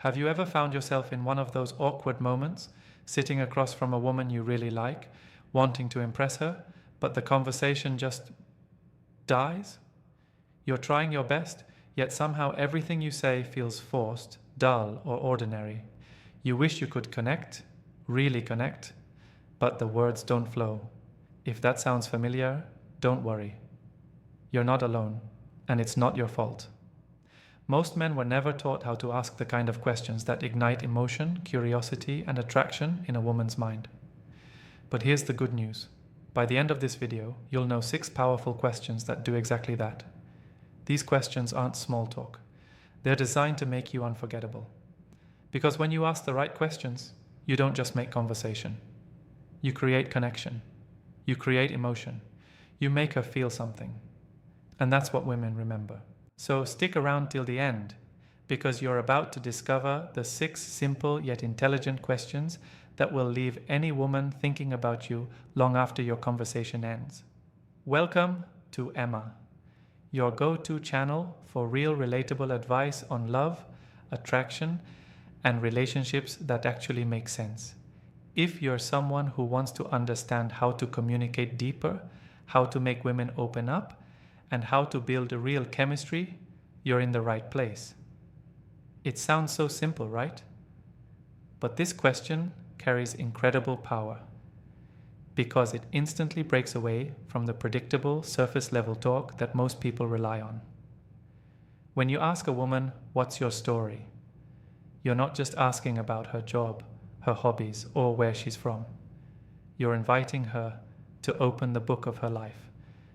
Have you ever found yourself in one of those awkward moments, sitting across from a woman you really like, wanting to impress her, but the conversation just dies? You're trying your best, yet somehow everything you say feels forced, dull, or ordinary. You wish you could connect, really connect, but the words don't flow. If that sounds familiar, don't worry. You're not alone, and it's not your fault. Most men were never taught how to ask the kind of questions that ignite emotion, curiosity, and attraction in a woman's mind. But here's the good news. By the end of this video, you'll know 6 powerful questions that do exactly that. These questions aren't small talk. They're designed to make you unforgettable. Because when you ask the right questions, you don't just make conversation. You create connection. You create emotion. You make her feel something. And that's what women remember. So stick around till the end, because you're about to discover the 6 simple yet intelligent questions that will leave any woman thinking about you long after your conversation ends. Welcome to Emma, your go-to channel for real relatable advice on love, attraction, and relationships that actually make sense. If you're someone who wants to understand how to communicate deeper, how to make women open up, and how to build a real chemistry, you're in the right place. It sounds so simple, right? But this question carries incredible power because it instantly breaks away from the predictable surface-level talk that most people rely on. When you ask a woman, "What's your story?" you're not just asking about her job, her hobbies, or where she's from. You're inviting her to open the book of her life,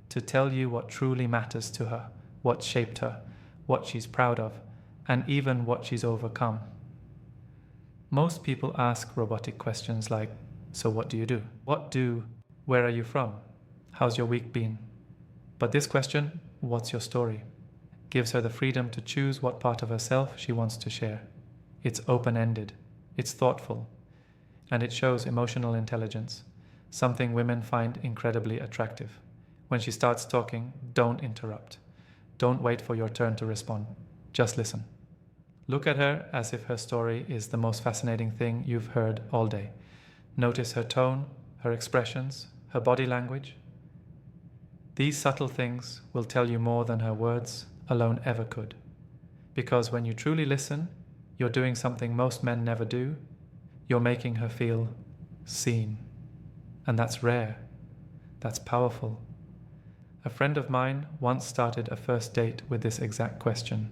to tell you what truly matters to her, what shaped her, what she's proud of, and even what she's overcome. Most people ask robotic questions like, "So what do you do? What do? Where are you from? How's your week been?" But this question, "What's your story?" gives her the freedom to choose what part of herself she wants to share. It's open-ended, it's thoughtful, and it shows emotional intelligence, something women find incredibly attractive. When she starts talking, don't interrupt. Don't wait for your turn to respond. Just listen. Look at her as if her story is the most fascinating thing you've heard all day. Notice her tone, her expressions, her body language. These subtle things will tell you more than her words alone ever could. Because when you truly listen, you're doing something most men never do. You're making her feel seen. And that's rare. That's powerful. A friend of mine once started a first date with this exact question.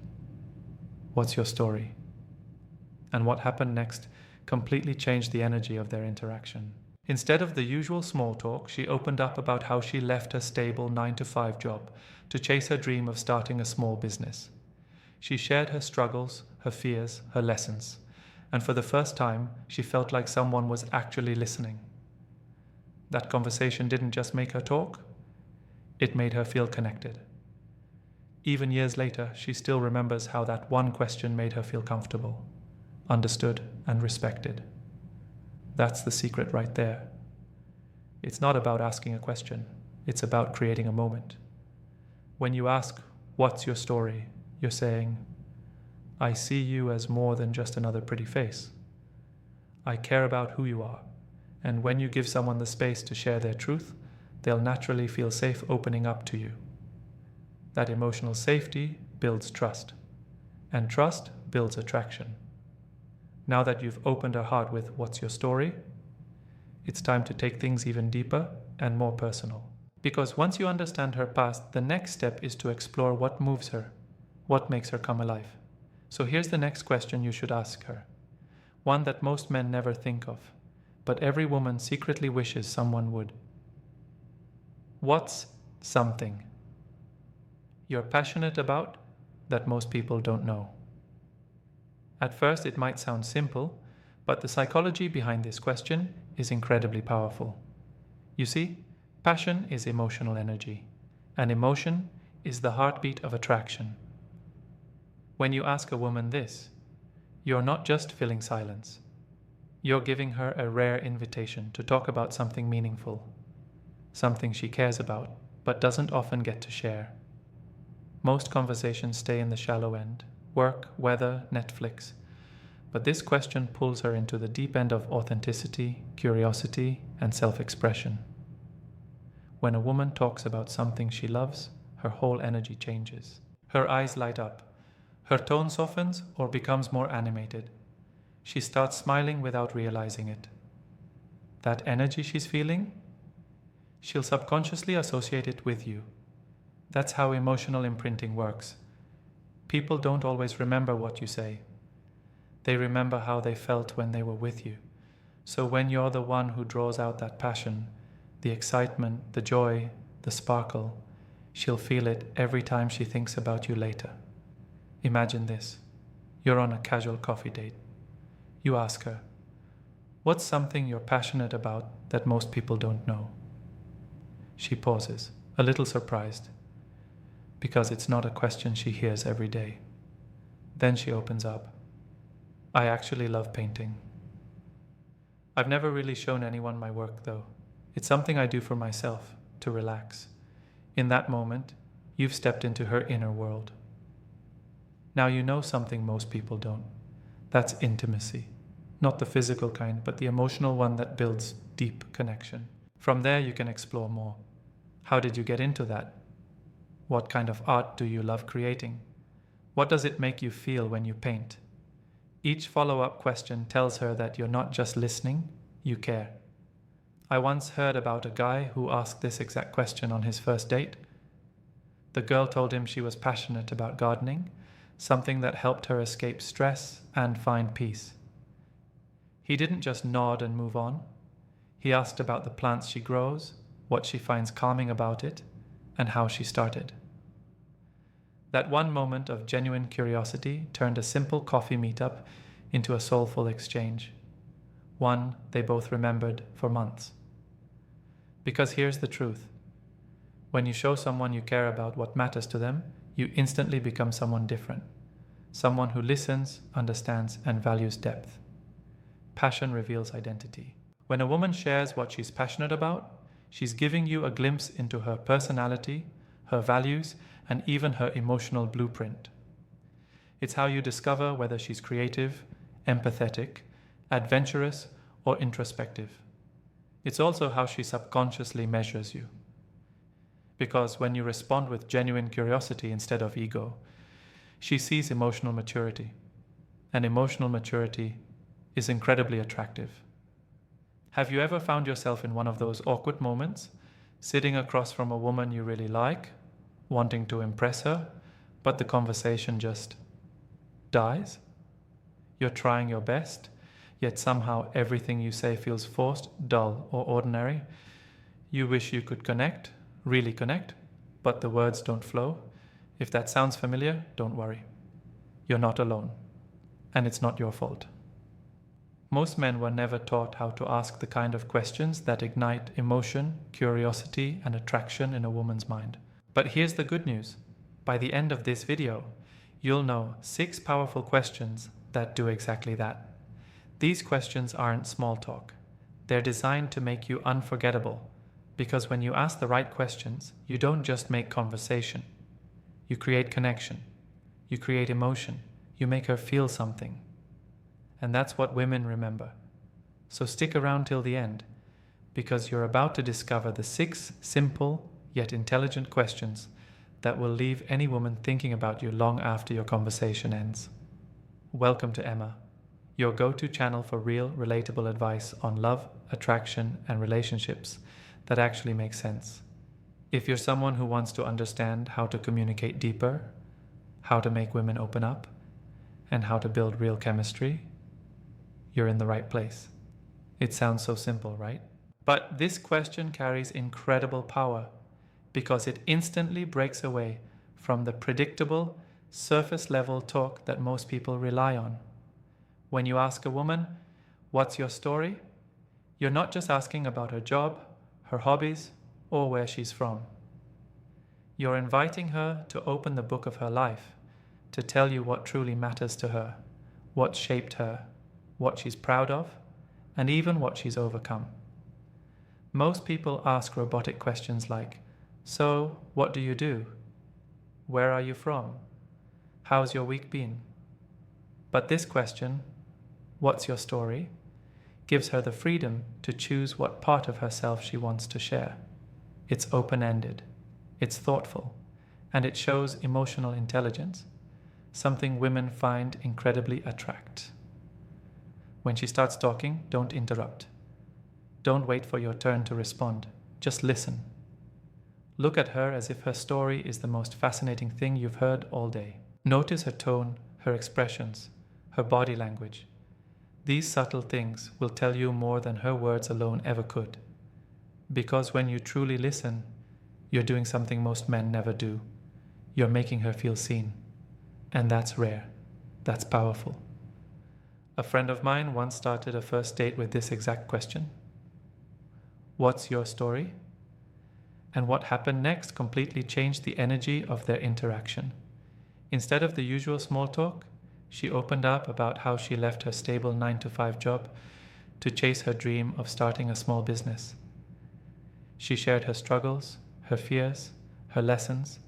"What's your story?" And what happened next completely changed the energy of their interaction. Instead of the usual small talk, she opened up about how she left her stable 9-to-5 job to chase her dream of starting a small business. She shared her struggles, her fears, her lessons, and for the first time, she felt like someone was actually listening. That conversation didn't just make her talk, it made her feel connected. Even years later, she still remembers how that one question made her feel comfortable, understood, and respected. That's the secret right there. It's not about asking a question, it's about creating a moment. When you ask, "What's your story?" you're saying, "I see you as more than just another pretty face. I care about who you are." And when you give someone the space to share their truth, they'll naturally feel safe opening up to you. That emotional safety builds trust, and trust builds attraction. Now that you've opened her heart with "What's your story?", it's time to take things even deeper and more personal. Because once you understand her past, the next step is to explore what moves her, what makes her come alive. So here's the next question you should ask her, one that most men never think of, but every woman secretly wishes someone would. What's something you're passionate about that most people don't know? At first, it might sound simple, but the psychology behind this question is incredibly powerful. You see, passion is emotional energy, and emotion is the heartbeat of attraction. When you ask a woman this, you're not just filling silence. You're giving her a rare invitation to talk about something meaningful, something she cares about, but doesn't often get to share. Most conversations stay in the shallow end: work, weather, Netflix. But this question pulls her into the deep end of authenticity, curiosity, and self-expression. When a woman talks about something she loves, her whole energy changes. Her eyes light up. Her tone softens or becomes more animated. She starts smiling without realizing it. That energy she's feeling, she'll subconsciously associate it with you. That's how emotional imprinting works. People don't always remember what you say. They remember how they felt when they were with you. So when you're the one who draws out that passion, the excitement, the joy, the sparkle, she'll feel it every time she thinks about you later. Imagine this. You're on a casual coffee date. You ask her, "What's something you're passionate about that most people don't know?" She pauses, a little surprised, because it's not a question she hears every day. Then she opens up. "I actually love painting. I've never really shown anyone my work though. It's something I do for myself, to relax." In that moment, you've stepped into her inner world. Now you know something most people don't. That's intimacy. Not the physical kind, but the emotional one that builds deep connection. From there, you can explore more. How did you get into that? What kind of art do you love creating? What does it make you feel when you paint? Each follow-up question tells her that you're not just listening, you care. I once heard about a guy who asked this exact question on his first date. The girl told him she was passionate about gardening, something that helped her escape stress and find peace. He didn't just nod and move on. He asked about the plants she grows, what she finds calming about it, and how she started. That one moment of genuine curiosity turned a simple coffee meetup into a soulful exchange, one they both remembered for months. Because here's the truth. When you show someone you care about what matters to them, you instantly become someone different, someone who listens, understands, and values depth. Passion reveals identity. When a woman shares what she's passionate about, she's giving you a glimpse into her personality, her values, and even her emotional blueprint. It's how you discover whether she's creative, empathetic, adventurous, or introspective. It's also how she subconsciously measures you. Because when you respond with genuine curiosity instead of ego, she sees emotional maturity. And emotional maturity is incredibly attractive. Have you ever found yourself in one of those awkward moments, sitting across from a woman you really like, wanting to impress her, but the conversation just dies? You're trying your best, yet somehow everything you say feels forced, dull, or ordinary. You wish you could connect, really connect, but the words don't flow. If that sounds familiar, don't worry. You're not alone, and it's not your fault. Most men were never taught how to ask the kind of questions that ignite emotion, curiosity, and attraction in a woman's mind. But here's the good news. By the end of this video, you'll know 6 powerful questions that do exactly that. These questions aren't small talk. They're designed to make you unforgettable, because when you ask the right questions, you don't just make conversation. You create connection. You create emotion. You make her feel something. And that's what women remember. So stick around till the end, because you're about to discover the 6 simple yet intelligent questions that will leave any woman thinking about you long after your conversation ends. Welcome to Emma, your go-to channel for real, relatable advice on love, attraction, and relationships that actually make sense. If you're someone who wants to understand how to communicate deeper, how to make women open up, and how to build real chemistry, you're in the right place. It sounds so simple, right? But this question carries incredible power because it instantly breaks away from the predictable, surface-level talk that most people rely on. When you ask a woman, "What's your story?" you're not just asking about her job, her hobbies, or where she's from. You're inviting her to open the book of her life, to tell you what truly matters to her, what shaped her, what she's proud of, and even what she's overcome. Most people ask robotic questions like, "So, what do you do? Where are you from? How's your week been?" But this question, "What's your story?" gives her the freedom to choose what part of herself she wants to share. It's open-ended, it's thoughtful, and it shows emotional intelligence, something women find incredibly attractive. When she starts talking, don't interrupt. Don't wait for your turn to respond. Just listen. Look at her as if her story is the most fascinating thing you've heard all day. Notice her tone, her expressions, her body language. These subtle things will tell you more than her words alone ever could. Because when you truly listen, you're doing something most men never do. You're making her feel seen. And that's rare. That's powerful. A friend of mine once started a first date with this exact question. "What's your story?" And what happened next completely changed the energy of their interaction. Instead of the usual small talk, she opened up about how she left her stable 9-to-5 job to chase her dream of starting a small business. She shared her struggles, her fears, her lessons,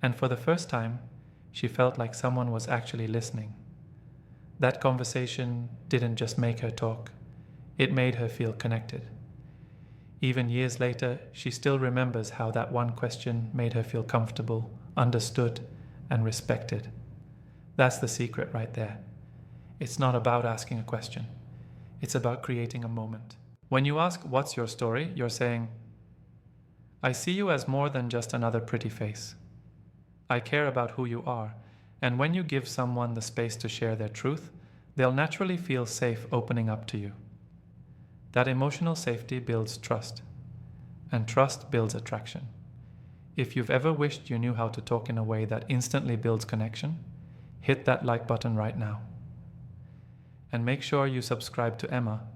and for the first time, she felt like someone was actually listening. That conversation didn't just make her talk, it made her feel connected. Even years later, she still remembers how that one question made her feel comfortable, understood, and respected. That's the secret right there. It's not about asking a question. It's about creating a moment. When you ask, "What's your story?" you're saying, "I see you as more than just another pretty face. I care about who you are." And when you give someone the space to share their truth, they'll naturally feel safe opening up to you. That emotional safety builds trust, and trust builds attraction. If you've ever wished you knew how to talk in a way that instantly builds connection, hit that like button right now. And make sure you subscribe to Emma,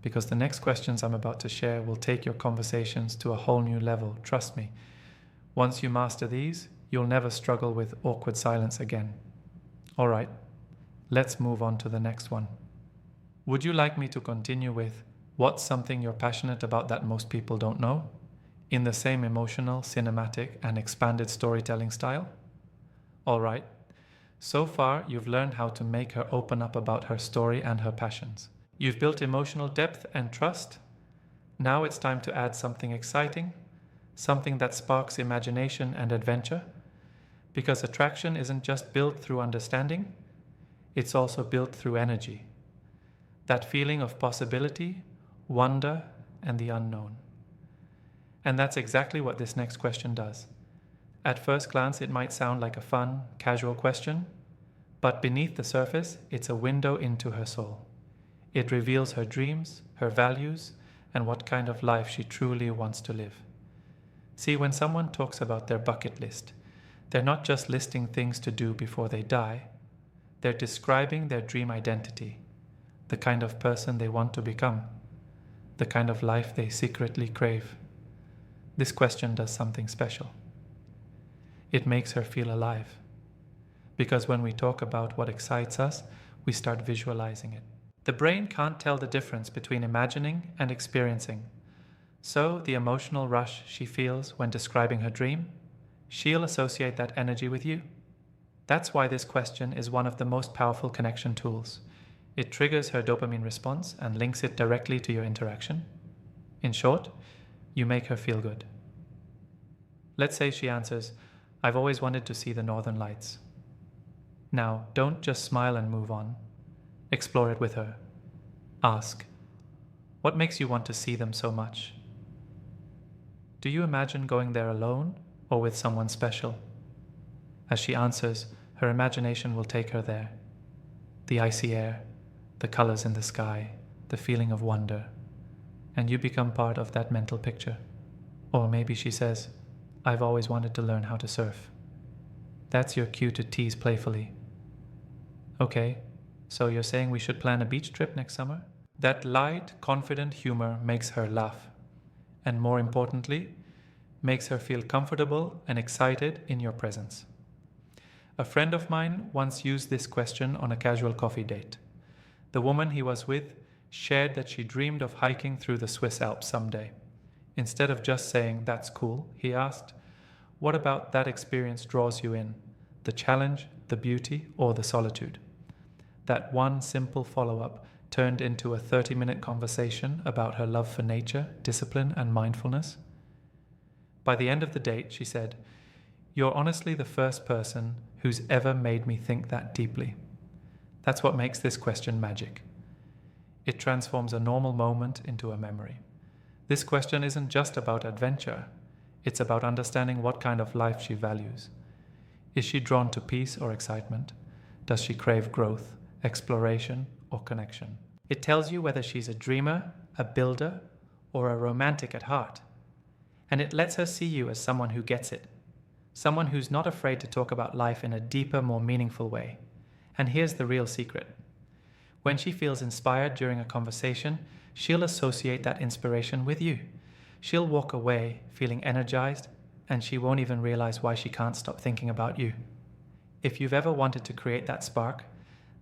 because the next questions I'm about to share will take your conversations to a whole new level, trust me. Once you master these, you'll never struggle with awkward silence again. All right, let's move on to the next one. Would you like me to continue with what's something you're passionate about that most people don't know, in the same emotional, cinematic, and expanded storytelling style? All right, so far you've learned how to make her open up about her story and her passions. You've built emotional depth and trust. Now it's time to add something exciting, something that sparks imagination and adventure, because attraction isn't just built through understanding, it's also built through energy. That feeling of possibility, wonder, and the unknown. And that's exactly what this next question does. At first glance, it might sound like a fun, casual question, but beneath the surface, it's a window into her soul. It reveals her dreams, her values, and what kind of life she truly wants to live. See, when someone talks about their bucket list, they're not just listing things to do before they die, they're describing their dream identity, the kind of person they want to become, the kind of life they secretly crave. This question does something special. It makes her feel alive. Because when we talk about what excites us, we start visualizing it. The brain can't tell the difference between imagining and experiencing. So the emotional rush she feels when describing her dream, she'll associate that energy with you. That's why this question is one of the most powerful connection tools. It triggers her dopamine response and links it directly to your interaction. In short, you make her feel good. Let's say she answers, "I've always wanted to see the Northern Lights." Now, don't just smile and move on. Explore it with her. Ask, what makes you want to see them so much? Do you imagine going there alone or with someone special? As she answers, her imagination will take her there. The icy air, the colors in the sky, the feeling of wonder, and you become part of that mental picture. Or maybe she says, "I've always wanted to learn how to surf." That's your cue to tease playfully. Okay, so you're saying we should plan a beach trip next summer? That light, confident humor makes her laugh, and more importantly, makes her feel comfortable and excited in your presence. A friend of mine once used this question on a casual coffee date. The woman he was with shared that she dreamed of hiking through the Swiss Alps someday. Instead of just saying, "That's cool," he asked, "What about that experience draws you in? The challenge, the beauty, or the solitude?" That one simple follow-up turned into a 30-minute conversation about her love for nature, discipline, and mindfulness. By the end of the date, she said, "You're honestly the first person who's ever made me think that deeply." That's what makes this question magic. It transforms a normal moment into a memory. This question isn't just about adventure. It's about understanding what kind of life she values. Is she drawn to peace or excitement? Does she crave growth, exploration, or connection? It tells you whether she's a dreamer, a builder, or a romantic at heart. And it lets her see you as someone who gets it, someone who's not afraid to talk about life in a deeper, more meaningful way. And here's the real secret. When she feels inspired during a conversation, she'll associate that inspiration with you. She'll walk away feeling energized, and she won't even realize why she can't stop thinking about you. If you've ever wanted to create that spark,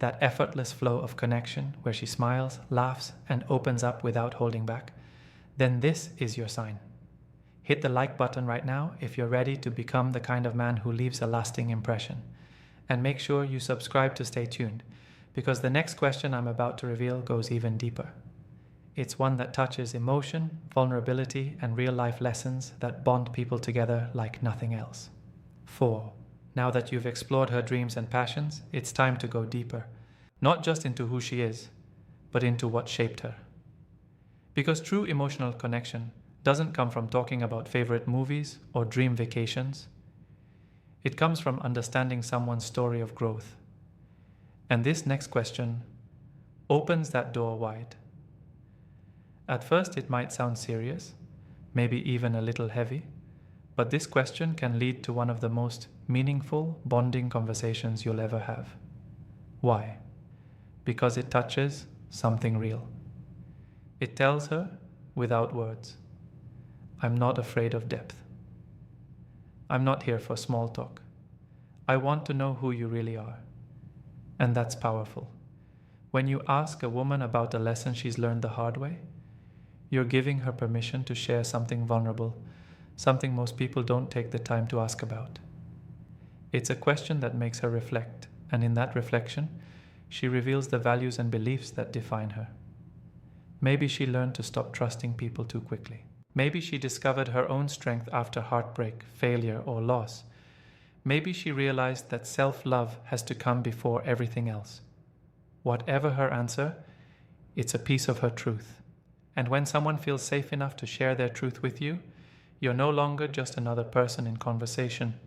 that effortless flow of connection where she smiles, laughs, and opens up without holding back, then this is your sign. Hit the like button right now if you're ready to become the kind of man who leaves a lasting impression. And make sure you subscribe to stay tuned, because the next question I'm about to reveal goes even deeper. It's one that touches emotion, vulnerability, and real-life lessons that bond people together like nothing else. 4. Now that you've explored her dreams and passions, it's time to go deeper. Not just into who she is, but into what shaped her. Because true emotional connection doesn't come from talking about favorite movies or dream vacations. It comes from understanding someone's story of growth. And this next question opens that door wide. At first, it might sound serious, maybe even a little heavy, but this question can lead to one of the most meaningful, bonding conversations you'll ever have. Why? Because it touches something real. It tells her, without words, "I'm not afraid of depth. I'm not here for small talk. I want to know who you really are." And that's powerful. When you ask a woman about a lesson she's learned the hard way, you're giving her permission to share something vulnerable, something most people don't take the time to ask about. It's a question that makes her reflect, and in that reflection, she reveals the values and beliefs that define her. Maybe she learned to stop trusting people too quickly. Maybe she discovered her own strength after heartbreak, failure, or loss. Maybe she realized that self-love has to come before everything else. Whatever her answer, it's a piece of her truth. And when someone feels safe enough to share their truth with you, you're no longer just another person in conversation.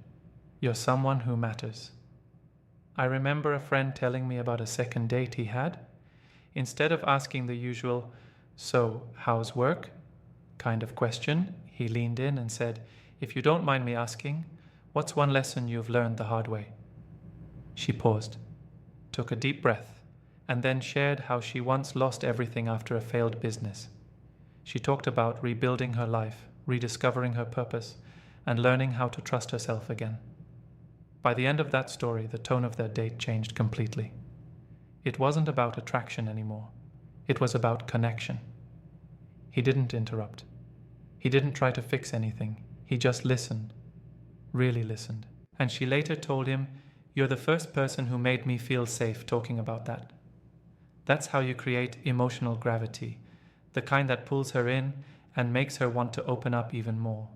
You're someone who matters. I remember a friend telling me about a second date he had. Instead of asking the usual, "So, how's work?" kind of question, he leaned in and said, "If you don't mind me asking, what's one lesson you've learned the hard way?" She paused, took a deep breath, and then shared how she once lost everything after a failed business. She talked about rebuilding her life, rediscovering her purpose, and learning how to trust herself again. By the end of that story, the tone of their date changed completely. It wasn't about attraction anymore. It was about connection. He didn't interrupt. He didn't try to fix anything. He just listened, really listened. And she later told him, "You're the first person who made me feel safe talking about that." That's how you create emotional gravity, the kind that pulls her in and makes her want to open up even more.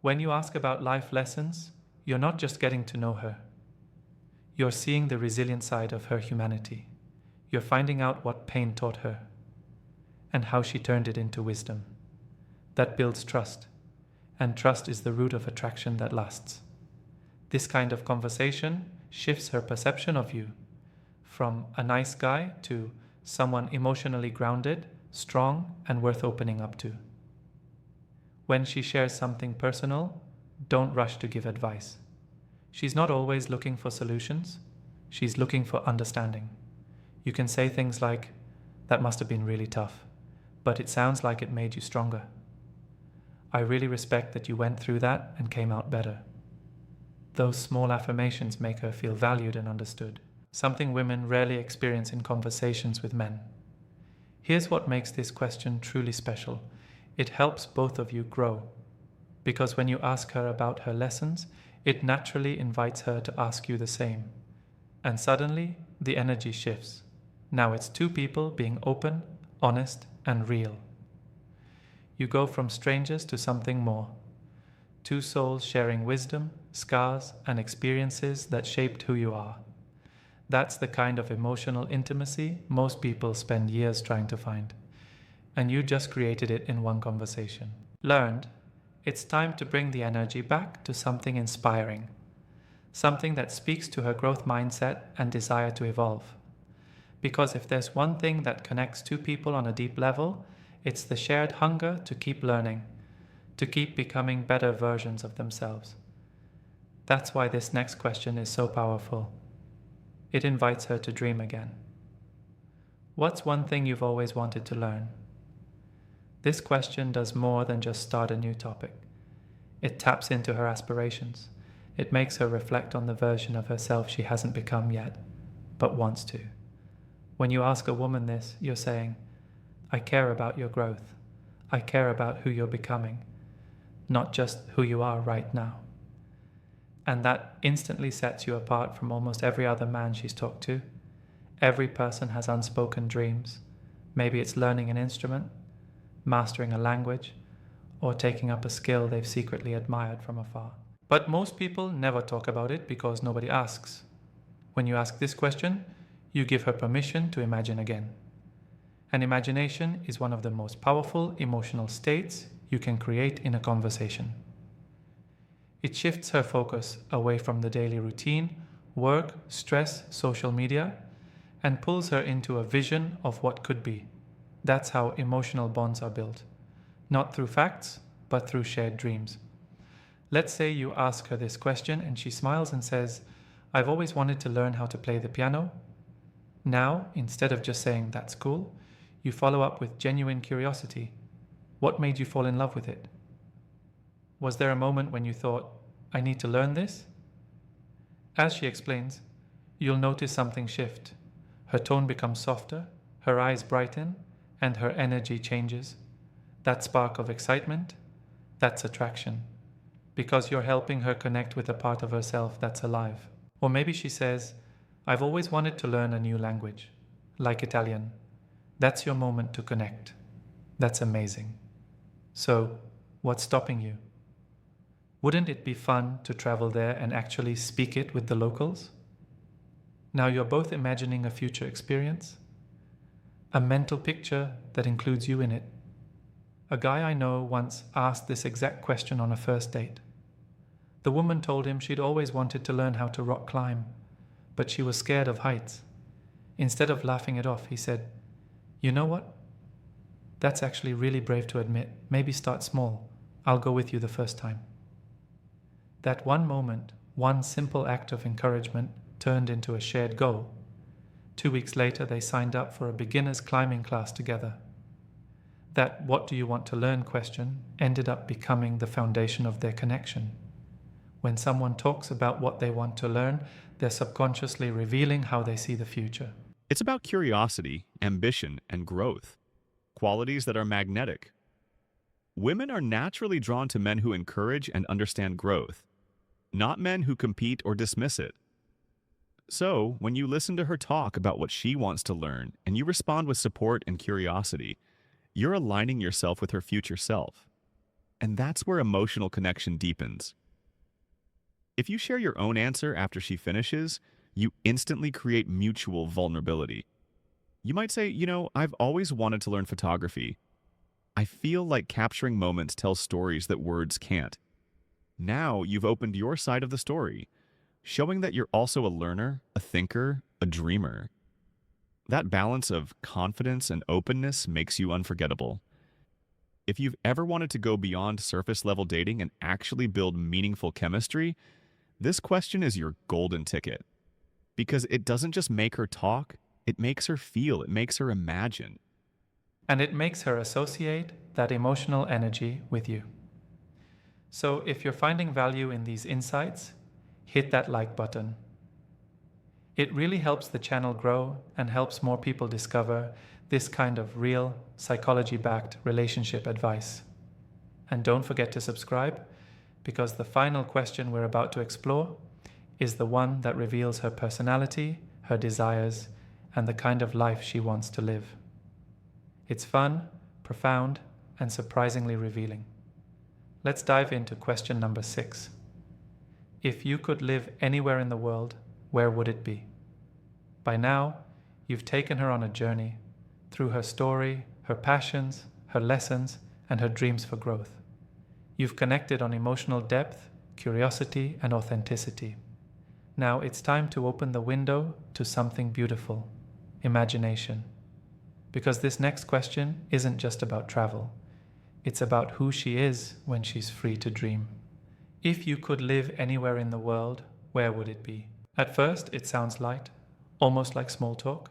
When you ask about life lessons, you're not just getting to know her. You're seeing the resilient side of her humanity. You're finding out what pain taught her and how she turned it into wisdom. That builds trust, and trust is the root of attraction that lasts. This kind of conversation shifts her perception of you from a nice guy to someone emotionally grounded, strong, and worth opening up to. When she shares something personal, don't rush to give advice. She's not always looking for solutions. She's looking for understanding. You can say things like, "That must have been really tough, but it sounds like it made you stronger. I really respect that you went through that and came out better." Those small affirmations make her feel valued and understood, something women rarely experience in conversations with men. Here's what makes this question truly special. It helps both of you grow, because when you ask her about her lessons, it naturally invites her to ask you the same. and suddenly the energy shifts. Now it's two people being open, honest, and real. You go from strangers to something more. Two souls sharing wisdom, scars, and experiences that shaped who you are. That's the kind of emotional intimacy most people spend years trying to find. And you just created it in one conversation. Learned, it's time to bring the energy back to something inspiring. Something that speaks to her growth mindset and desire to evolve. Because if there's one thing that connects two people on a deep level, it's the shared hunger to keep learning, to keep becoming better versions of themselves. That's why this next question is so powerful. It invites her to dream again. What's one thing you've always wanted to learn? This question does more than just start a new topic. It taps into her aspirations. It makes her reflect on the version of herself she hasn't become yet, but wants to. When you ask a woman this, you're saying, I care about your growth. I care about who you're becoming, not just who you are right now. And that instantly sets you apart from almost every other man she's talked to. Every person has unspoken dreams. Maybe it's learning an instrument, mastering a language, or taking up a skill they've secretly admired from afar. But most people never talk about it because nobody asks. When you ask this question, you give her permission to imagine again. And imagination is one of the most powerful emotional states you can create in a conversation. It shifts her focus away from the daily routine, work, stress, social media, and pulls her into a vision of what could be. That's how emotional bonds are built. Not through facts, but through shared dreams. Let's say you ask her this question and she smiles and says, I've always wanted to learn how to play the piano. Now, instead of just saying, that's cool, you follow up with genuine curiosity. What made you fall in love with it? Was there a moment when you thought, I need to learn this? As she explains, you'll notice something shift. Her tone becomes softer, her eyes brighten, and her energy changes. That spark of excitement, that's attraction. Because you're helping her connect with a part of herself that's alive. Or maybe she says, I've always wanted to learn a new language, like Italian. That's your moment to connect. That's amazing. So, what's stopping you? Wouldn't it be fun to travel there and actually speak it with the locals? Now you're both imagining a future experience, a mental picture that includes you in it. A guy I know once asked this exact question on a first date. The woman told him she'd always wanted to learn how to rock climb, but she was scared of heights. Instead of laughing it off, he said, You know what? That's actually really brave to admit. Maybe start small. I'll go with you the first time. That one moment, one simple act of encouragement turned into a shared goal. 2 weeks later, they signed up for a beginner's climbing class together. That what do you want to learn question ended up becoming the foundation of their connection. When someone talks about what they want to learn, they're subconsciously revealing how they see the future. It's about curiosity, ambition, and growth, qualities that are magnetic. Women are naturally drawn to men who encourage and understand growth, not men who compete or dismiss it. So, when you listen to her talk about what she wants to learn and you respond with support and curiosity, you're aligning yourself with her future self. And that's where emotional connection deepens. If you share your own answer after she finishes, you instantly create mutual vulnerability. You might say, I've always wanted to learn photography. I feel like capturing moments tells stories that words can't. Now you've opened your side of the story, showing that you're also a learner, a thinker, a dreamer. That balance of confidence and openness makes you unforgettable. If you've ever wanted to go beyond surface-level dating and actually build meaningful chemistry, this question is your golden ticket. Because it doesn't just make her talk, it makes her feel, it makes her imagine. And it makes her associate that emotional energy with you. So if you're finding value in these insights, hit that like button. It really helps the channel grow and helps more people discover this kind of real, psychology-backed relationship advice. And don't forget to subscribe, because the final question we're about to explore is the one that reveals her personality, her desires, and the kind of life she wants to live. It's fun, profound, and surprisingly revealing. Let's dive into question number 6. If you could live anywhere in the world, where would it be? By now, you've taken her on a journey through her story, her passions, her lessons, and her dreams for growth. You've connected on emotional depth, curiosity, and authenticity. Now it's time to open the window to something beautiful, imagination. Because this next question isn't just about travel. It's about who she is when she's free to dream. If you could live anywhere in the world, where would it be? At first, it sounds light, almost like small talk,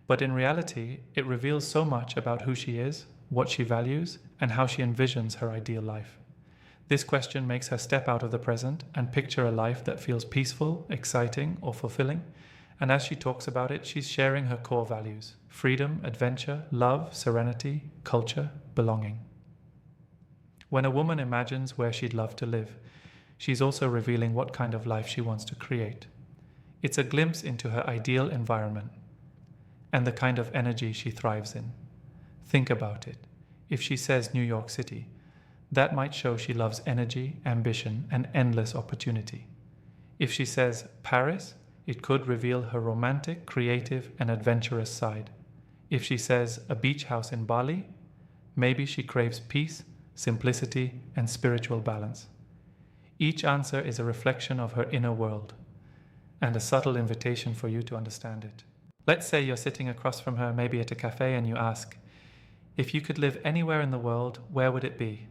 but in reality, it reveals so much about who she is, what she values, and how she envisions her ideal life. This question makes her step out of the present and picture a life that feels peaceful, exciting, or fulfilling. And as she talks about it, she's sharing her core values: freedom, adventure, love, serenity, culture, belonging. When a woman imagines where she'd love to live, she's also revealing what kind of life she wants to create. It's a glimpse into her ideal environment and the kind of energy she thrives in. Think about it. If she says New York City, that might show she loves energy, ambition, and endless opportunity. If she says Paris, it could reveal her romantic, creative, and adventurous side. If she says a beach house in Bali, maybe she craves peace, simplicity, and spiritual balance. Each answer is a reflection of her inner world and a subtle invitation for you to understand it. Let's say you're sitting across from her, maybe at a cafe, and you ask, if you could live anywhere in the world, where would it be?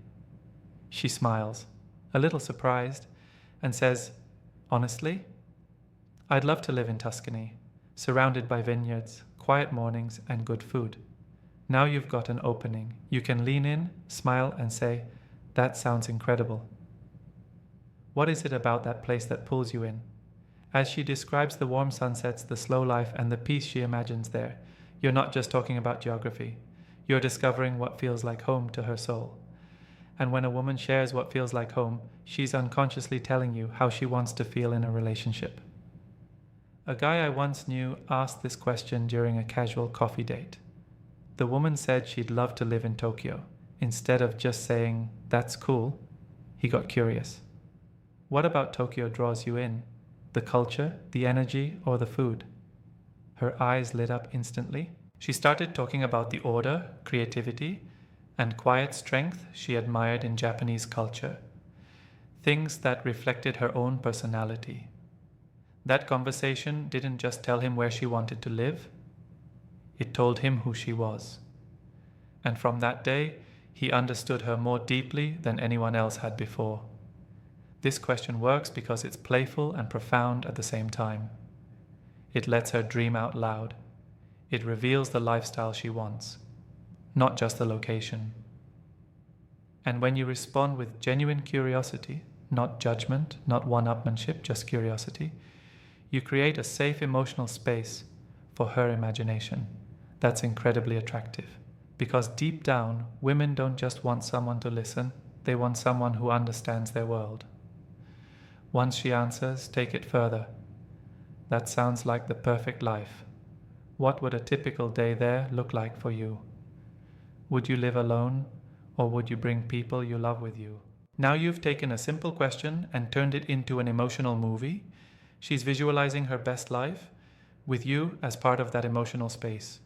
She smiles, a little surprised, and says, honestly, I'd love to live in Tuscany, surrounded by vineyards, quiet mornings, and good food. Now you've got an opening. You can lean in, smile, and say, that sounds incredible. What is it about that place that pulls you in? As she describes the warm sunsets, the slow life, and the peace she imagines there, you're not just talking about geography. You're discovering what feels like home to her soul. And when a woman shares what feels like home, she's unconsciously telling you how she wants to feel in a relationship. A guy I once knew asked this question during a casual coffee date. The woman said she'd love to live in Tokyo. Instead of just saying, that's cool, he got curious. What about Tokyo draws you in? The culture, the energy, or the food? Her eyes lit up instantly. She started talking about the order, creativity, and quiet strength she admired in Japanese culture. Things that reflected her own personality. That conversation didn't just tell him where she wanted to live, it told him who she was. And from that day, he understood her more deeply than anyone else had before. This question works because it's playful and profound at the same time. It lets her dream out loud. It reveals the lifestyle she wants, not just the location. And when you respond with genuine curiosity, not judgment, not one-upmanship, just curiosity, you create a safe emotional space for her imagination. That's incredibly attractive. Because deep down, women don't just want someone to listen, they want someone who understands their world. Once she answers, take it further. That sounds like the perfect life. What would a typical day there look like for you? Would you live alone, or would you bring people you love with you? Now you've taken a simple question and turned it into an emotional movie. She's visualizing her best life with you as part of that emotional space.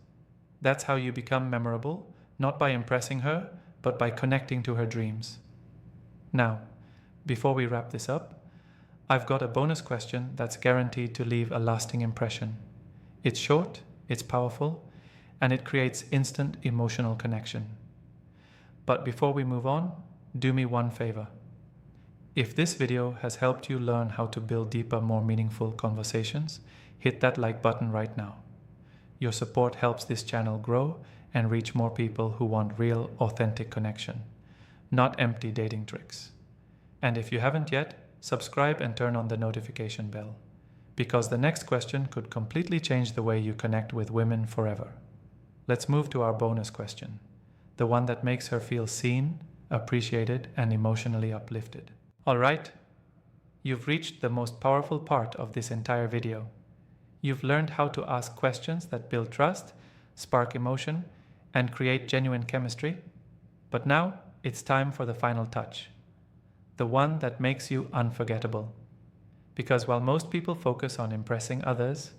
That's how you become memorable, not by impressing her, but by connecting to her dreams. Now, before we wrap this up, I've got a bonus question that's guaranteed to leave a lasting impression. It's short, it's powerful, and it creates instant emotional connection. But before we move on, do me one favor. If this video has helped you learn how to build deeper, more meaningful conversations, hit that like button right now. Your support helps this channel grow and reach more people who want real, authentic connection, not empty dating tricks. And if you haven't yet, subscribe and turn on the notification bell, because the next question could completely change the way you connect with women forever. Let's move to our bonus question, the one that makes her feel seen, appreciated, and emotionally uplifted. All right, you've reached the most powerful part of this entire video. You've learned how to ask questions that build trust, spark emotion, and create genuine chemistry. But now it's time for the final touch, the one that makes you unforgettable. Because while most people focus on impressing others,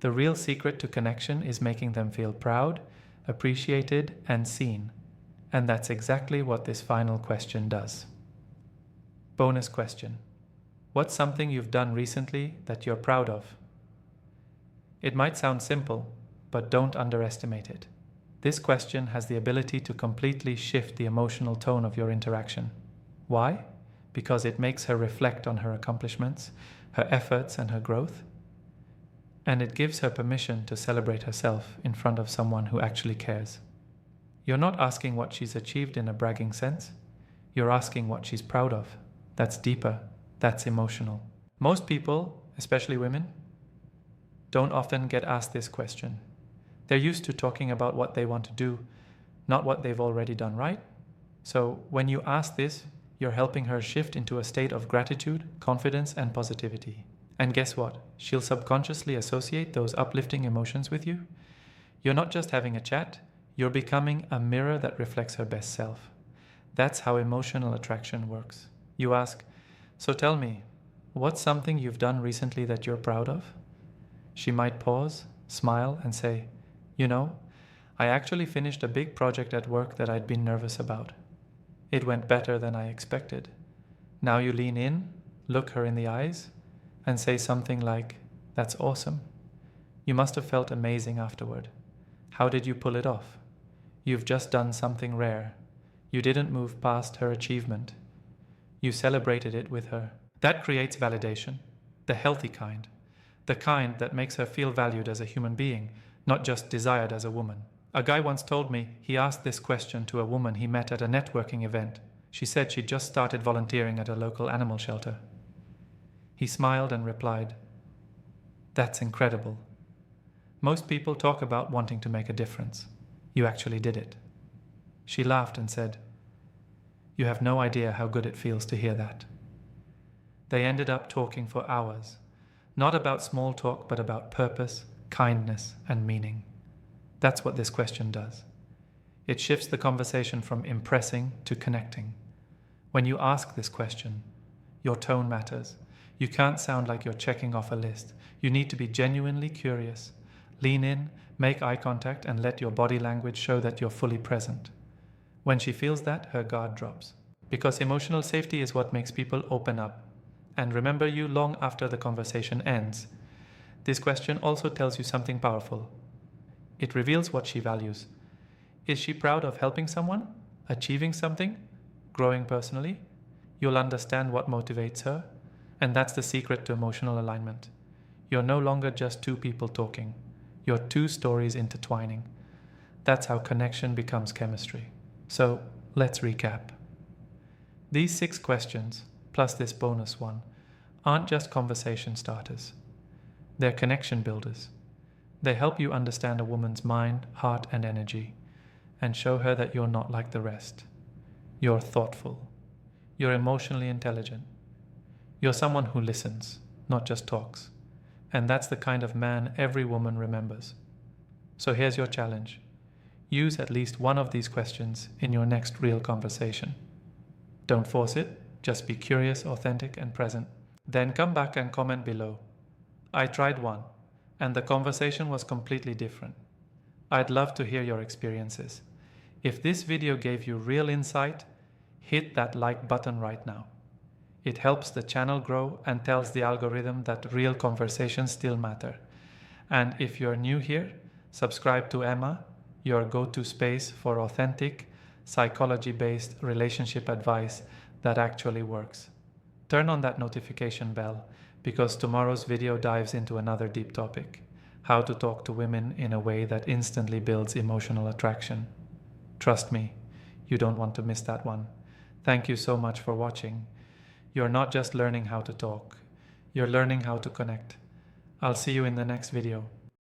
the real secret to connection is making them feel proud, appreciated, and seen. And that's exactly what this final question does. Bonus question. What's something you've done recently that you're proud of? It might sound simple, but don't underestimate it. This question has the ability to completely shift the emotional tone of your interaction. Why? Because it makes her reflect on her accomplishments, her efforts, and her growth. And it gives her permission to celebrate herself in front of someone who actually cares. You're not asking what she's achieved in a bragging sense. You're asking what she's proud of. That's deeper. That's emotional. Most people, especially women, don't often get asked this question. They're used to talking about what they want to do, not what they've already done right. So when you ask this, you're helping her shift into a state of gratitude, confidence, and positivity. And guess what? She'll subconsciously associate those uplifting emotions with you. You're not just having a chat, you're becoming a mirror that reflects her best self. That's how emotional attraction works. You ask, so tell me, what's something you've done recently that you're proud of? She might pause, smile, and say, you know, I actually finished a big project at work that I'd been nervous about. It went better than I expected. Now you lean in, look her in the eyes, and say something like, that's awesome. You must have felt amazing afterward. How did you pull it off? You've just done something rare. You didn't move past her achievement. You celebrated it with her. That creates validation, the healthy kind, the kind that makes her feel valued as a human being, not just desired as a woman. A guy once told me he asked this question to a woman he met at a networking event. She said she'd just started volunteering at a local animal shelter. He smiled and replied, that's incredible. Most people talk about wanting to make a difference. You actually did it. She laughed and said, you have no idea how good it feels to hear that. They ended up talking for hours, not about small talk, but about purpose, kindness, and meaning. That's what this question does. It shifts the conversation from impressing to connecting. When you ask this question, your tone matters. You can't sound like you're checking off a list. You need to be genuinely curious. Lean in, make eye contact, and let your body language show that you're fully present. When she feels that, her guard drops. Because emotional safety is what makes people open up and remember you long after the conversation ends. This question also tells you something powerful. It reveals what she values. Is she proud of helping someone, achieving something, growing personally? You'll understand what motivates her, and that's the secret to emotional alignment. You're no longer just two people talking. You're two stories intertwining. That's how connection becomes chemistry. So let's recap. These 6 questions, plus this bonus one, aren't just conversation starters. They're connection builders. They help you understand a woman's mind, heart, and energy, and show her that you're not like the rest. You're thoughtful. You're emotionally intelligent. You're someone who listens, not just talks. And that's the kind of man every woman remembers. So here's your challenge. Use at least one of these questions in your next real conversation. Don't force it, just be curious, authentic, and present. Then come back and comment below. I tried one, and the conversation was completely different. I'd love to hear your experiences. If this video gave you real insight, hit that like button right now. It helps the channel grow and tells the algorithm that real conversations still matter. And if you're new here, subscribe to Emma, your go-to space for authentic, psychology-based relationship advice that actually works. Turn on that notification bell because tomorrow's video dives into another deep topic: how to talk to women in a way that instantly builds emotional attraction. Trust me, you don't want to miss that one. Thank you so much for watching. You're not just learning how to talk, you're learning how to connect. I'll see you in the next video.